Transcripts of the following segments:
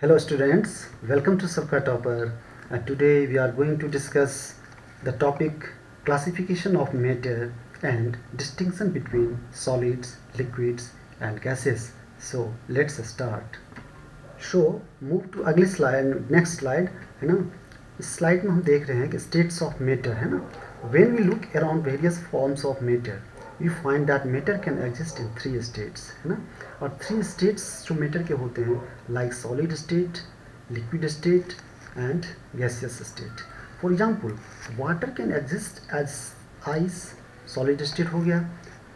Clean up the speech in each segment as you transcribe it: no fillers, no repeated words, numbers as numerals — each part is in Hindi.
Hello students, welcome to Sabka Topper. Today we are going to discuss the topic classification of matter and distinction between solids, liquids and gases. So let's start. So move to अगली slide, next slide है ना. इस स्लाइड में हम देख रहे हैं कि states of matter है ना. When we look around various forms of matter, we find that matter can exist in three states है ना. और थ्री स्टेट्स जो मैटर के होते हैं like solid state, liquid state and gaseous state. For example water can exist as ice, solid state हो गया.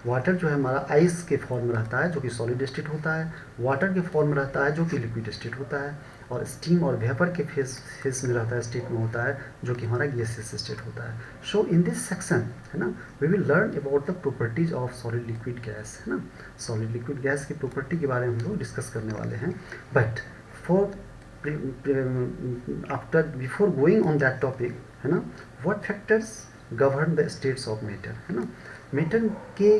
वाटर जो है हमारा आइस के फॉर्म में रहता है जो कि सॉलिड स्टेट होता है, वाटर के फॉर्म में रहता है जो कि लिक्विड स्टेट होता है, और स्टीम और वेपर के फेस में रहता है, स्टेट में होता है जो कि हमारा गैसियस स्टेट होता है. सो इन दिस सेक्शन है ना we will learn about the properties of solid liquid gas है ना. सॉलिड लिक्विड गैस की प्रॉपर्टी के बारे में हम लोग डिस्कस करने वाले हैं. But for before going on that topic है ना, what factors govern the states of matter है ना. मैटर के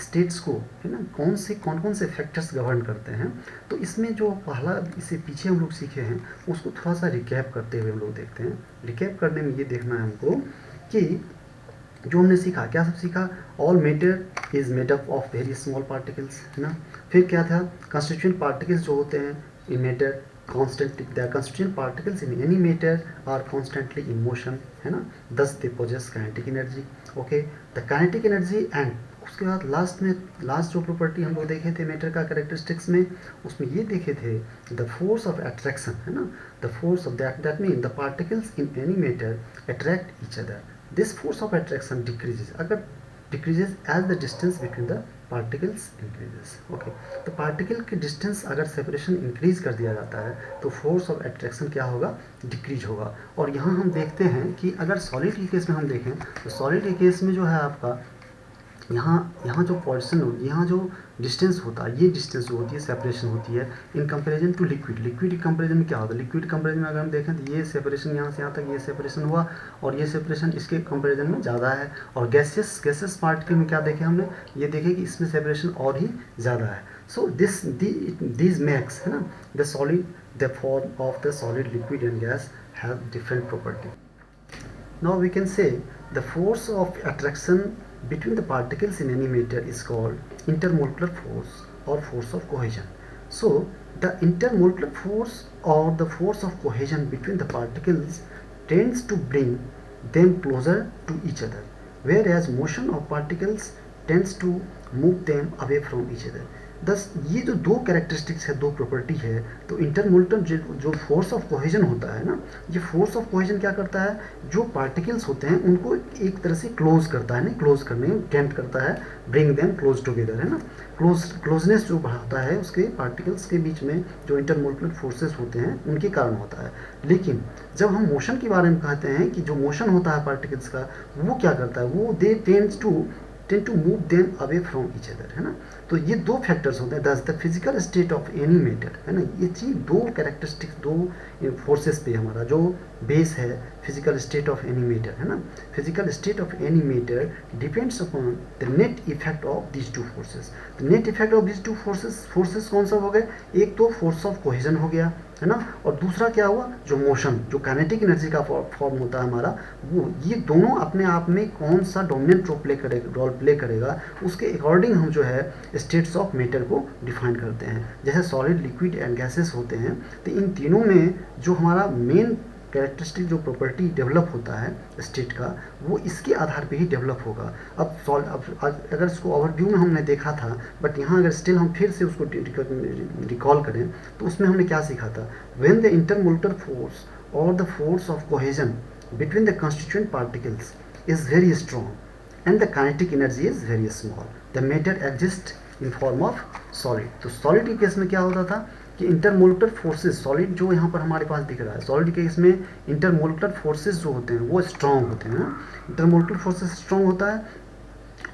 स्टेट्स को है ना कौन कौन से फैक्टर्स गवर्न करते हैं. तो इसमें जो पहला इससे पीछे हम लोग सीखे हैं उसको थोड़ा सा रिकैप करते हुए हम लोग देखते हैं. रिकैप करने में ये देखना है हमको कि जो हमने सीखा, क्या सब सीखा. All matter is made up of very small particles है ना. फिर क्या था, कंस्टिट्यूएंट पार्टिकल्स जो होते हैं इन matter constantly the constituent particles in any matter are constantly in motion है ना. thus they possess kinetic energy. okay, the kinetic energy and उसके बाद लास्ट जो प्रॉपर्टी हम लोग देखे थे मैटर का कैरेक्टरिस्टिक्स में, उसमें ये देखे थे द फोर्स ऑफ अट्रैक्शन है ना. The force of that mean the particles in any matter attract each other. This force of attraction decreases as the distance between the particles increases. Okay, तो पार्टिकल के डिस्टेंस अगर सेपरेशन इंक्रीज कर दिया जाता है तो फोर्स ऑफ अट्रैक्शन क्या होगा, डिक्रीज होगा. और यहाँ हम देखते हैं कि अगर सॉलिड के केस में हम देखें तो सॉलिड के केस में जो है आपका यहाँ जो पोजीशन होगी, यहाँ जो डिस्टेंस होता है, ये डिस्टेंस जो होती है सेपरेशन होती है in comparison to liquid. Liquid के कंपैरिजन में क्या होता है, लिक्विड कंपैरिजन में अगर हम देखें तो ये सेपरेशन यहाँ से यहाँ तक ये सेपरेशन हुआ और ये सेपरेशन इसके कंपैरिजन में ज़्यादा है. और गैसेस पार्टिकल में क्या देखे हमने, ये देखे कि इसमें सेपरेशन और ही ज़्यादा है. सो दिस मेक्स है ना the solid the form of the solid, liquid and guys have different property. Now we can say the force of attraction between the particles in any matter is called intermolecular force or force of cohesion. So the intermolecular force or the force of cohesion between the particles tends to bring them closer to each other, whereas motion of particles tends to move them away from each other. दस ये जो दो कैरेक्टरिस्टिक्स है, दो प्रॉपर्टी है, तो इंटरमोलेकुलर जो फोर्स ऑफ कोहेजन होता है ना, ये फोर्स ऑफ कोहेजन क्या करता है, जो पार्टिकल्स होते हैं उनको एक तरह से क्लोज करता है, नहीं क्लोज करने में टेम्प्ट करता है, ब्रिंग देम क्लोज टुगेदर है ना. क्लोजनेस जो बढ़ाता है उसके पार्टिकल्स के बीच में जो इंटरमोलेकुलर फोर्सेस होते हैं उनके कारण होता है. लेकिन जब हम मोशन के बारे में कहते हैं कि जो मोशन होता है पार्टिकल्स का, वो क्या करता है, वो they tend to move them away from each other है ना. तो ये दो फैक्टर्स होते हैं. Thus the physical state of any matter है ना, ये चीज़ दो कैरेक्टरिस्टिक्स, दो फोर्सेस पे हमारा जो बेस है physical state of any matter है ना. Physical state of any matter depends upon the net effect of this two forces. The net effect of this two forces कौन सा हो गए, एक तो फोर्स ऑफ कोहेजन हो गया है ना, और दूसरा क्या हुआ, जो मोशन, जो काइनेटिक एनर्जी का फॉर्म होता है हमारा, वो ये दोनों अपने आप में कौन सा डोमिनेंट रोल प्ले करेगा उसके अकॉर्डिंग हम जो है स्टेट्स ऑफ मैटर को डिफाइन करते हैं. जैसे सॉलिड, लिक्विड एंड गैसेस होते हैं, तो इन तीनों में जो हमारा मेन कैरेक्टरिस्टिक जो प्रॉपर्टी डेवलप होता है स्टेट का, वो इसके आधार पे ही डेवलप होगा. अब अगर इसको ओवरव्यू में हमने देखा था, बट यहाँ अगर स्टिल हम फिर से उसको रिकॉल करें तो उसमें हमने क्या सीखा था, व्हेन द इंटरमोलेकुलर फोर्स और the force of cohesion between the constituent particles is very strong and the kinetic energy is very small, the matter exist in form of solid. तो सॉलिड के केस में क्या होता था कि इंटरमोलेकुलर फोर्सेस, सॉलिड जो यहाँ पर हमारे पास दिख रहा है, सॉलिड के केस में इंटरमोलेकुलर फोर्सेस जो होते हैं वो स्ट्रॉन्ग होते हैं ना. इंटरमोलेकुलर फोर्सेस स्ट्रॉन्ग होता है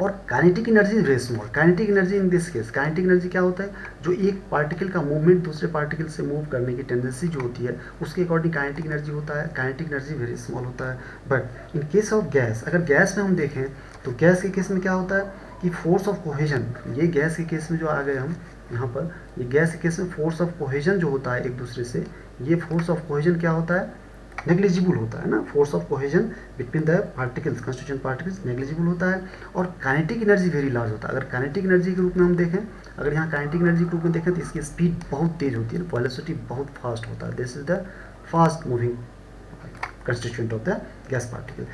और kinetic energy very small. Kinetic energy in this case, kinetic energy क्या होता है, जो एक पार्टिकल का मूवमेंट दूसरे पार्टिकल से मूव करने की टेंडेंसी जो होती है उसके अकॉर्डिंग काइनेटिक एनर्जी होता है. काइनेटिक एनर्जी वेरी स्मॉल होता है. But in case of gas, अगर गैस में हम देखें तो गैस के केस में क्या होता है कि फोर्स ऑफ कोहेजन, ये गैस के केस में जो आ गए हम यहाँ पर ये गैस के केस में फोर्स ऑफ कोहेजन जो होता है एक दूसरे से, ये फोर्स ऑफ कोहेजन क्या होता है, नेग्लिजिबल होता है ना। Force of cohesion between the particles, constituent particles negligible होता है। और काइनेटिक एनर्जी वेरी लार्ज होता है। अगर काइनेटिक एनर्जी के रूप में हम देखें, अगर यहाँ काइनेटिक एनर्जी के रूप में देखें तो इसकी स्पीड बहुत तेज होती है, वेलोसिटी बहुत फास्ट होता है। This is the fast moving constituent of the gas particle.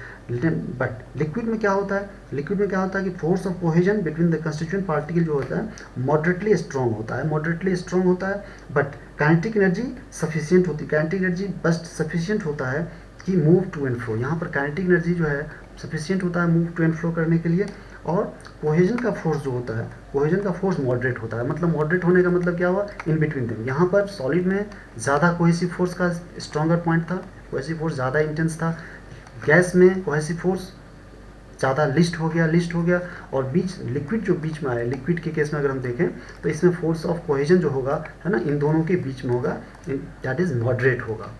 But liquid में क्या होता है, लिक्विड में क्या होता है कि force of cohesion between the constituent particle जो होता है मॉडरेटली स्ट्रॉन्ग होता है, मॉडरेटली स्ट्रॉन्ग होता है। बट काइनेटिक एनर्जी सफिशिएंट होती है, काइनेटिक एनर्जी बस सफिशिएंट होता है कि मूव टू एंड फ्रो। यहाँ पर काइनेटिक एनर्जी जो है सफिशिएंट होता है मूव टू एंड फ्लो करने के लिए। और कोहेजन का फोर्स जो होता है, कोहेजन का फोर्स मॉडरेट होता है। मतलब मॉडरेट होने का मतलब क्या हुआ, इन बिटवीन देम। यहाँ पर सॉलिड में ज़्यादा कोहेसिव फोर्स का स्ट्रॉन्गर पॉइंट था, कोहेसिव फोर्स ज़्यादा इंटेंस था। गैस में कोहेसिव फोर्स ज़्यादा लिस्ट हो गया। और बीच लिक्विड जो बीच में आया, लिक्विड के केस में अगर हम देखें तो इसमें फोर्स ऑफ कोहेजन जो होगा है ना, इन दोनों के बीच में होगा, दैट इज मॉडरेट होगा।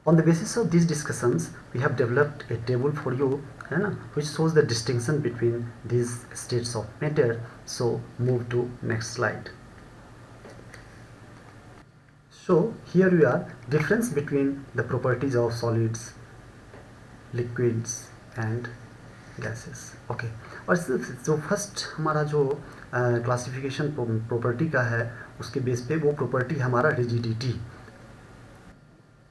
On the basis of these discussions, we have developed a table for you, है ना, which shows the distinction between these states of matter. So move to next slide. So here we are, difference between the properties of solids, liquids and gases. Okay. और जो फर्स्ट हमारा जो क्लासिफिकेशन प्रॉपर्टी का है उसके बेस पे वो प्रॉपर्टी हमारा rigidity.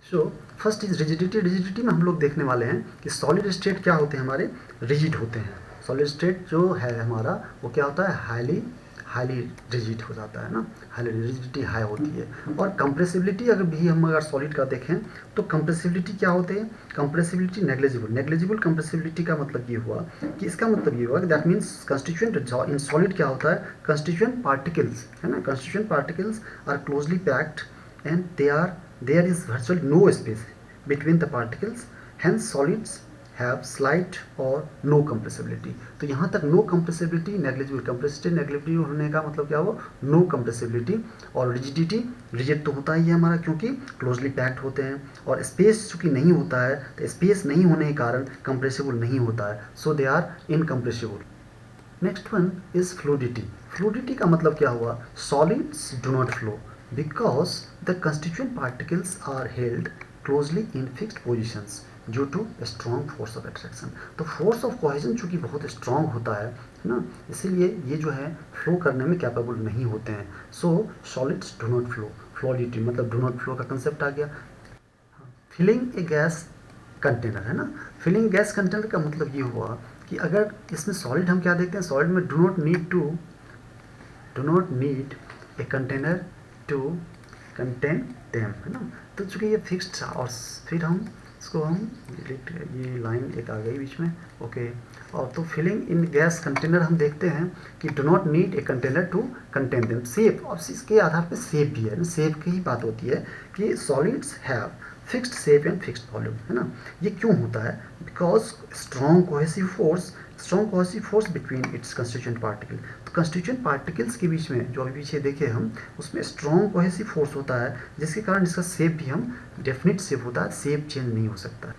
So first is rigidity. Rigidity में हम लोग देखने वाले हैं कि सॉलिड स्टेट क्या होते हैं, हमारे रिजिड होते हैं। सॉलिड स्टेट जो है हमारा वो क्या होता है, हाईली रिजिड हो जाता है ना, हाईली रिजिडिटी हाई होती है। और कंप्रेसिबिलिटी अगर सॉलिड का देखें तो कंप्रेसिबिलिटी क्या होते हैं, कंप्रेसिबिलिटी नेग्लिजिबल कंप्रेसिबिलिटी का मतलब ये हुआ कि इसका मतलब ये हुआ कि that means constituent in solid क्या होता है, कंस्टिट्यूएंट पार्टिकल्स है ना, constituent particles are closely packed and there is virtually no space between the particles, hence solids have slight or no compressibility. तो यहाँ तक no compressibility negligible, compressibility negligible होने का मतलब क्या हुआ, no compressibility। और rigidity, rigid तो होता ही है हमारा क्योंकि closely packed होते हैं। और space चूँकि नहीं होता है तो space नहीं होने के कारण compressible नहीं होता है, so they are incompressible। Next one is fluidity. Fluidity का मतलब क्या हुआ, solids do not flow because the constituent particles are held closely in fixed positions due to a strong force of attraction। तो force of cohesion चूँकि बहुत strong होता है ना, इसीलिए ये जो है फ्लो करने में कैपेबल नहीं होते हैं। So solids do not flow, fluidity मतलब डू नॉट फ्लो का कंसेप्ट आ गया। फिलिंग ए गैस कंटेनर है ना, फिलिंग गैस कंटेनर का मतलब ये हुआ कि अगर इसमें सॉलिड हम क्या देखते हैं, सॉलिड में do not need a container to contain them है ना। तो चूँकि ये फिक्स्ड था और फिर हम इसको ये लाइन एक आ गई बीच में, ओके। और तो फिलिंग इन गैस कंटेनर हम देखते हैं कि do not need a container to contain them, safe. और इसके आधार पे सेफ भी है ना, सेफ की ही बात होती है कि solids have fixed shape and fixed volume है ना। ये क्यों होता है, because strong cohesive force between its constituent particle. तो कंस्टिट्यूएंट पार्टिकल्स के बीच में जो अभी पीछे देखे हम, उसमें स्ट्रॉन्ग कोहेसिव फोर्स होता है जिसके कारण इसका शेप भी हम डेफिनिट शेप होता है, शेप चेंज नहीं हो सकता।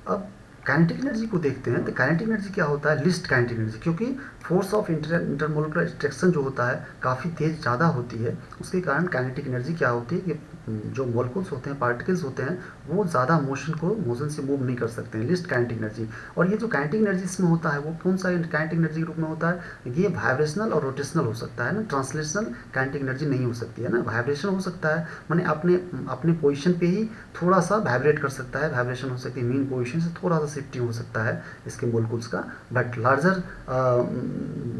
अब काइनेटिक एनर्जी को देखते हैं तो काइनेटिक एनर्जी क्या होता है, लिस्ट काइनेटिक एनर्जी, क्योंकि फोर्स ऑफ इंटरमोलिकुलर अट्रैक्शन जो होता है काफ़ी तेज ज़्यादा होती है, उसके कारण काइनेटिक एनर्जी क्या होती है कि जो मॉलिक्यूल्स होते हैं, पार्टिकल्स होते हैं, वो ज़्यादा मोशन से मूव नहीं कर सकते हैं, लिस्ट काइनेटिक एनर्जी। और ये जो काइनेटिक एनर्जी इसमें होता है वो कौन सा काइनेटिक एनर्जी के रूप में होता है, ये वाइब्रेशनल और रोटेशनल हो सकता है ना, ट्रांसलेशनल काइनेटिक एनर्जी नहीं हो सकती है ना। वाइब्रेशन हो सकता है माने अपने पोजीशन पे ही थोड़ा सा वाइब्रेट कर सकता है, वाइब्रेशन हो सकती है, मीन पोजीशन से थोड़ा सा शिफ्टिंग हो सकता है इसके मॉलिक्यूल्स का, बट लार्जर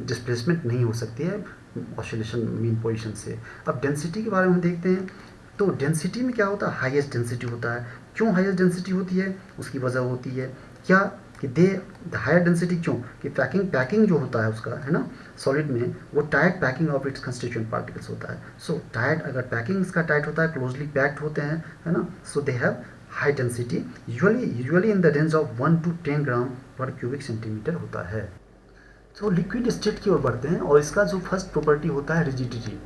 डिस्प्लेसमेंट नहीं हो सकती है ऑसिलेशन मीन पोजीशन से। अब डेंसिटी के बारे में हम देखते हैं तो डेंसिटी में क्या होता है, हाईएस्ट डेंसिटी होता है। क्यों हाईएस्ट डेंसिटी होती है, उसकी वजह होती है क्या कि हायर डेंसिटी क्यों कि पैकिंग जो होता है उसका है ना सॉलिड में, वो tight packing of its constituent particles होता है। सो टाइट, अगर पैकिंग इसका टाइट होता है, क्लोजली पैक्ड होते हैं है ना, so they have high density, usually in the range of 1 to 10 gram पर क्यूबिक सेंटीमीटर होता है। तो लिक्विड स्टेट की ओर बढ़ते हैं और इसका जो फर्स्ट प्रॉपर्टी होता है रिजिडिटी।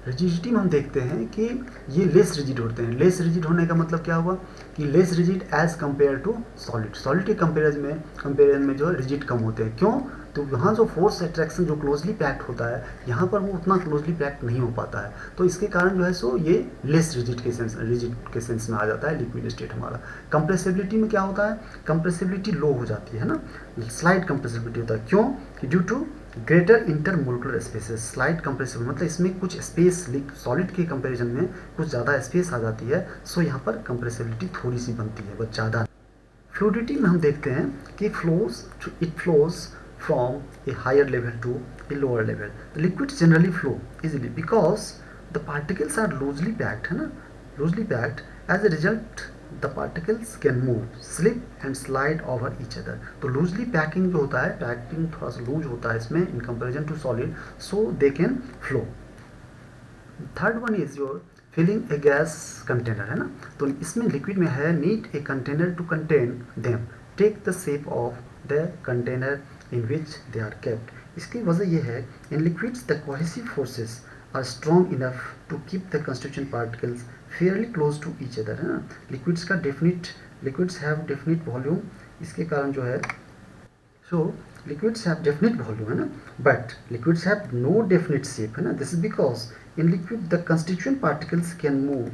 रिजिडिटी में हम देखते हैं कि ये लेस रिजिड होते हैं। लेस रिजिड होने का मतलब क्या हुआ कि less rigid as compare to solid. Solid के कंपेरिजन में जो है रिजिड कम होते हैं। क्यों? तो यहाँ जो फोर्स अट्रैक्शन जो क्लोजली पैक्ड होता है, यहाँ पर वो उतना क्लोजली पैक्ड नहीं हो पाता है, तो इसके कारण जो है सो ये लेस रिजिड के सेंस में आ जाता है लिक्विड स्टेट हमारा। कंप्रेसिबिलिटी में क्या होता है? कंप्रेसिबिलिटी लो हो जाती है ना, स्लाइड कंप्रेसिबिलिटी होता है। क्यों? कि due to greater intermolecular spaces. Slide compressible मतलब इसमें कुछ स्पेस सॉलिड के कंपैरिजन में कुछ ज़्यादा स्पेस आ जाती है, सो यहाँ पर कंप्रेसिबिलिटी थोड़ी सी बनती है, बस ज़्यादा। फ्लूइडिटी में हम देखते हैं कि it flows from a higher level to a lower level. Liquids generally flow easily because the particles are loosely packed, है ना, loosely packed. As a result the particles can move, slip and slide over each other. तो लूजली पैकिंग जो होता है, पैकिंग थोड़ा सा लूज होता है इसमें in comparison to solid, so they can flow. Third one is your filling a gas container, है ना। तो इसमें लिक्विड में है need a container to contain them, take the shape of the container in which they are kept. इसकी वजह यह है in liquids the cohesive forces are strong enough to keep the constitution particles fairly close to each other, है ना। लिक्विड्स हैव डेफिनिट वॉल्यूम, इसके कारण जो है सो लिक्विड्स हैव डेफिनिट वॉल्यूम, है ना, but liquids have no definite shape, है ना। This is because in liquid the constituent particles can move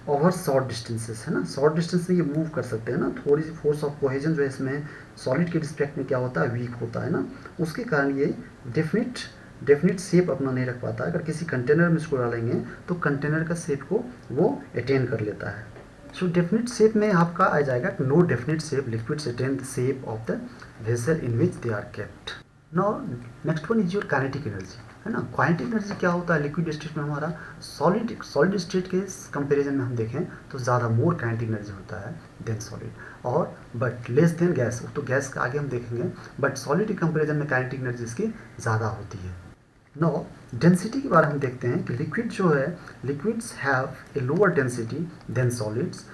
over short distances, है ना। शॉर्ट डिस्टेंस में ये मूव कर सकते हैं ना, थोड़ी सी फोर्स ऑफ कोहेजन जो है इसमें सॉलिड के रिस्पेक्ट में क्या होता है, वीक होता है ना, उसके कारण ये डेफिनिट शेप अपना नहीं रख पाता। अगर किसी कंटेनर में इसको डालेंगे तो कंटेनर का शेप को वो अटेन कर लेता है। सो डेफिनिट शेप में आपका आ जाएगा no definite shape liquids attain the shape of the vessel in which they are kept. Now next one is your kinetic energy, है ना। काइनेटिक एनर्जी क्या होता है लिक्विड स्टेट में हमारा? सॉलिड स्टेट के कंपेरिजन में हम देखें तो ज़्यादा मोर काइनेटिक एनर्जी होता है देन सॉलिड, और बट लेस देन गैस। तो गैस का आगे हम देखेंगे, बट सॉलिड के कंपेरिजन में काइनेटिक एनर्जी इसकी ज़्यादा होती है। नो डेंसिटी के बारे में देखते हैं कि लिक्विड जो है, liquids have a lower density than solids,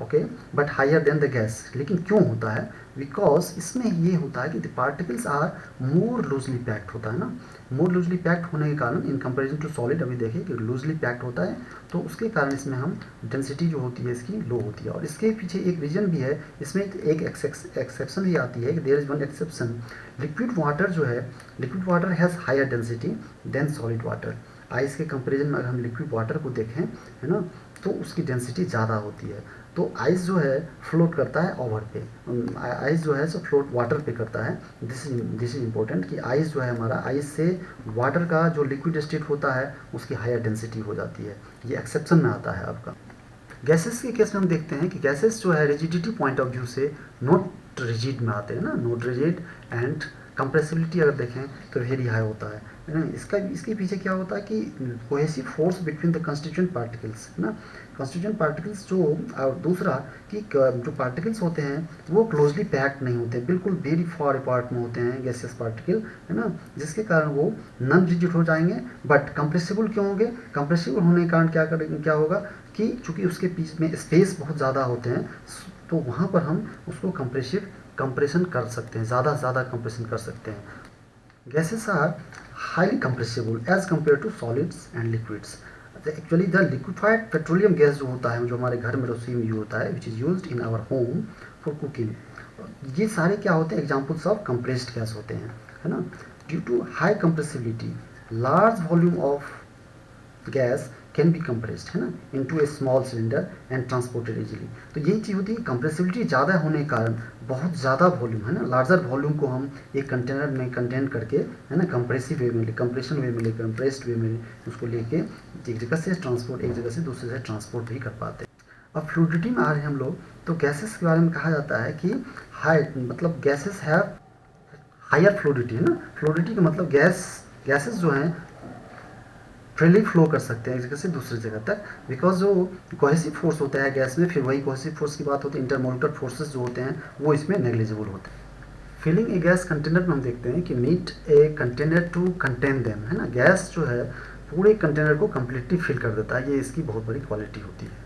okay, but higher than the gas. लेकिन क्यों होता है? बिकॉज इसमें ये होता है कि the particles are more loosely packed होता है ना। मोर लूजली पैक्ड होने के कारण इन कंपेरिजन टू सॉलिड, अभी देखिए कि लूजली पैक्ड होता है, तो उसके कारण इसमें हम डेंसिटी जो होती है इसकी लो होती है। और इसके पीछे एक रीजन भी है, इसमें एक एक्सेप्शन भी आती है कि there is one exception. Liquid water जो है, liquid water has higher density than solid water. Ice के कंपेरिजन में अगर हम लिक्विड वाटर को देखें, है ना, तो उसकी डेंसिटी ज़्यादा होती है। तो आइस जो है फ्लोट करता है ओवर पे, आइस जो है सो फ्लोट वाटर पे करता है। दिस इज इम्पोर्टेंट कि आइस जो है हमारा, आइस से वाटर का जो लिक्विड स्टेट होता है उसकी हायर डेंसिटी हो जाती है, ये एक्सेप्शन में आता है आपका। गैसेस के केस में हम देखते हैं कि गैसेस जो है रिजिडिटी पॉइंट ऑफ व्यू से नॉट रिजिड में आते हैं ना, नॉट रिजिड, एंड कंप्रेसिबिलिटी अगर देखें तो वेरी हाई होता है ना। इसके पीछे क्या होता है कि cohesive force between the constituent particles, है ना, कंस्टिट्यूएंट पार्टिकल्स जो, और दूसरा कि जो पार्टिकल्स होते हैं वो क्लोजली पैक्ड नहीं होते, बिल्कुल वेरी फार अपार्ट में होते हैं गैसेस पार्टिकल, है ना, जिसके कारण वो नॉन रिजिड हो जाएंगे। बट कंप्रेसिबल क्यों होंगे? कंप्रेसिबल होने के कारण क्या होगा कि चूँकि उसके बीच में स्पेस बहुत ज़्यादा होते हैं, तो वहाँ पर हम उसको कंप्रेशन कर सकते हैं, ज़्यादा कंप्रेशन कर सकते हैं। Gases are highly compressible as compare to solids and liquids. Actually the liquefied petroleum gas जो होता है, जो हमारे घर में रसोई में यूज होता है, which is used in our home for cooking, ये सारे क्या होते हैं? एग्जाम्पल्स ऑफ कंप्रेस्ड गैस होते हैं, है ना। Due to high compressibility large volume of gas can be compressed, है ना, into a small cylinder and transported easily. तो यही चीज़ होती है, कंप्रेसिबिलिटी ज़्यादा होने के कारण बहुत ज़्यादा वॉल्यूम, है ना, लार्जर वॉल्यूम को हम एक कंटेनर में कंटेन करके, है ना, कंप्रेसिव वे में, कंप्रेशन वे में, कंप्रेस्ड वे में उसको लेके एक जगह से दूसरी जगह ट्रांसपोर्ट भी कर पाते हैं। अब फ्लूइडिटी में आ रहे हैं हम लोग, तो गैसेस के बारे में कहा जाता है कि हाई, मतलब गैसेस हैव हायर फ्लूइडिटी, है ना। फ्लूइडिटी का मतलब गैसेस जो हैं फ्रीली फ्लो कर सकते हैं एक जगह से दूसरी जगह तक, बिकॉज जो कोहेसिव फोर्स होता है गैस में, फिर वही कोहेसिव फोर्स की बात होती है, इंटरमोलिकुलर फोर्सेस जो होते हैं वो इसमें नेग्लिजिबल होते हैं। फिलिंग ए गैस कंटेनर में हम देखते हैं कि need a container to contain them, है ना। गैस जो है पूरे कंटेनर को कम्प्लीटली फिल कर देता है, ये इसकी बहुत बड़ी क्वालिटी होती है।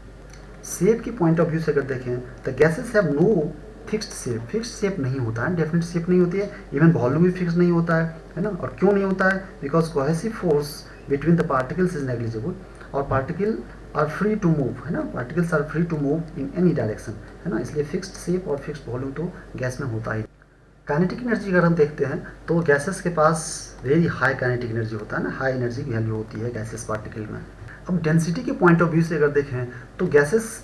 शेप की पॉइंट ऑफ व्यू से अगर देखें तो gases have no fixed shape नहीं होता है, डेफिनेट शेप नहीं होती है, इवन वॉल्यूम भी फिक्स नहीं होता है ना। और क्यों नहीं होता है? Because cohesive force between the particles is negligible, और particle are free to move, है ना, particles are free to move in any direction, है ना, इसलिए फिक्स्ड शेप और फिक्स्ड वॉल्यूम तो गैस में होता ही। काइनेटिक एनर्जी अगर हम देखते हैं तो गैसेस के पास वेरी हाई काइनेटिक एनर्जी होता है ना, हाई एनर्जी की वैल्यू होती है गैसेस पार्टिकल में। अब डेंसिटी के पॉइंट ऑफ व्यू से अगर देखें तो गैसेस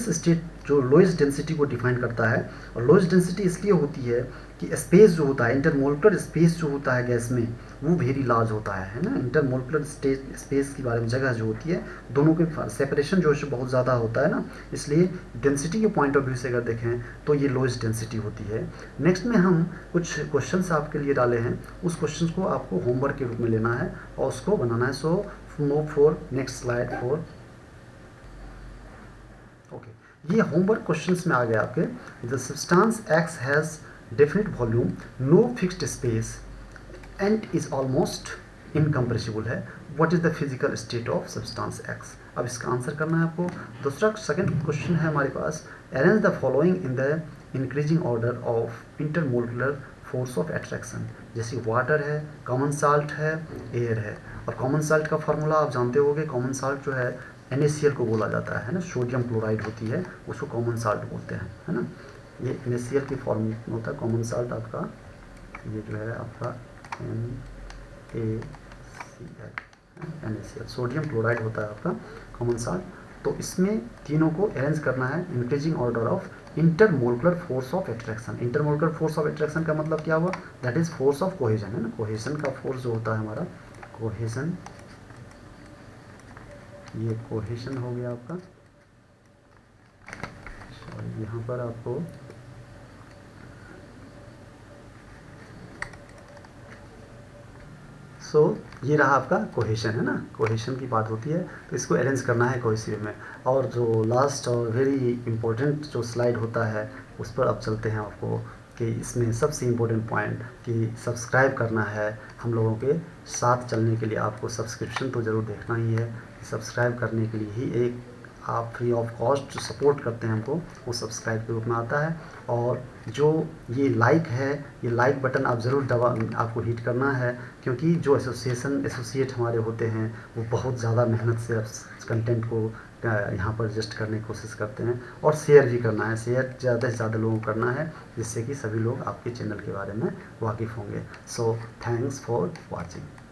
स्टेट जो लोएस्ट डेंसिटी को डिफाइन करता है, और लोएस्ट डेंसिटी इसलिए होती है कि स्पेस जो होता है, इंटरमोलिकुलर स्पेस जो होता है गैस में, वो वेरी लार्ज होता है ना, इंटरमोलिकुलर स्पेस के बारे में जगह जो होती है, दोनों के सेपरेशन जो है बहुत ज़्यादा होता है ना, इसलिए डेंसिटी के पॉइंट ऑफ व्यू से अगर देखें तो ये लोएस्ट डेंसिटी होती है। नेक्स्ट में हम कुछ क्वेश्चंस आपके लिए डाले हैं, उस क्वेश्चंस को आपको होमवर्क के रूप में लेना है और उसको बनाना है। So move for next slide for. Okay, ये होमवर्क क्वेश्चंस में आ गया आपके। The substance X has definite volume, no fixed space and is almost incompressible है, what is the physical state of substance X. अब इसका आंसर करना है आपको। दूसरा सेकंड क्वेश्चन है हमारे पास, arrange the following in the increasing order of intermolecular force of attraction. जैसे वाटर है, कॉमन साल्ट है, एयर है। और कॉमन साल्ट का फार्मूला आप जानते होंगे, कॉमन साल्ट जो है NaCl को बोला जाता है ना, सोडियम क्लोराइड होती है, उसको कॉमन साल्ट बोलते हैं, है ना। ये NaCl की फॉर्म में होता है कॉमन साल्ट आपका, ये जो है आपका NaCl, सोडियम क्लोराइड होता है आपका कॉमन साल्ट। तो इसमें तीनों को अरेंज करना है increasing order of intermolecular force of attraction. Intermolecular force of attraction का मतलब क्या हुआ, that is force of cohesion, है ना, कोहेजन का फोर्स जो होता है हमारा, कोहेजन, ये कोहेजन हो गया आपका। यहाँ पर आपको ये रहा आपका कोहेशन, है ना, कोहेशन की बात होती है, तो इसको अरेंज करना है कोहेसिव में। और जो लास्ट और वेरी इंपॉर्टेंट जो स्लाइड होता है उस पर अब चलते हैं आपको, कि इसमें सबसे इम्पोर्टेंट पॉइंट कि सब्सक्राइब करना है। हम लोगों के साथ चलने के लिए आपको सब्सक्रिप्शन तो ज़रूर देखना ही है। सब्सक्राइब करने के लिए ही एक आप फ्री ऑफ कॉस्ट जो सपोर्ट करते हैं हमको, वो सब्सक्राइब के रूप में आता है। और जो ये लाइक है, ये लाइक बटन आप ज़रूर आपको हिट करना है, क्योंकि जो एसोसिएट हमारे होते हैं वो बहुत ज़्यादा मेहनत से कंटेंट को यहाँ पर एडजस्ट करने की कोशिश करते हैं। और शेयर भी करना है, शेयर ज़्यादा से ज़्यादा लोगों को करना है, जिससे कि सभी लोग आपके चैनल के बारे में वाकिफ़ होंगे। So thanks for watching.